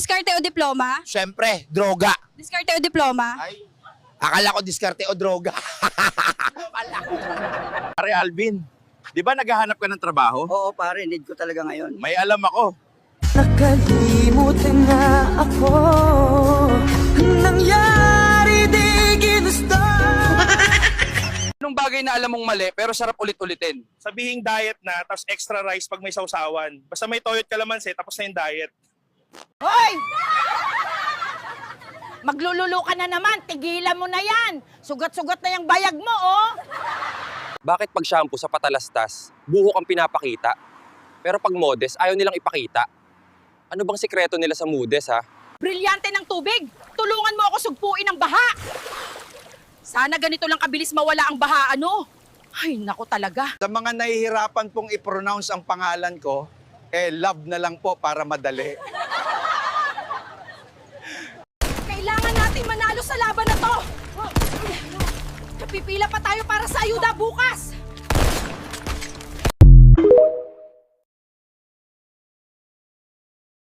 Diskarte o diploma? Siyempre, droga. Diskarte o diploma? Ay, akala ko diskarte o droga. Pare Alvin, di ba naghahanap ka ng trabaho? Oo pare, need ko talaga ngayon. May alam ako. Nakalimutan na ako. Nangyari di ginusto. Anong bagay na alam mong mali pero sarap ulit-ulitin? Sabihing diet na, tapos extra rice pag may sausawan. Basta may toyot kalamansi, tapos na yung diet. Hoy! Maglululo ka na naman, tigilan mo na yan. Sugat-sugat na yung bayag mo, oh. Bakit pag shampoo sa patalastas, buhok ang pinapakita? Pero pag modest, ayaw nilang ipakita. Ano bang sikreto nila sa modest, ha? Brilyante ng tubig. Tulungan mo ako sugpuin ng baha. Sana ganito lang kabilis mawala ang baha, ano? Ay, naku talaga. Sa mga nahihirapan pong i-pronounce ang pangalan ko, love na lang po para madali. Kailangan natin manalo sa laban na to. Napipila pa tayo para sa ayuda bukas.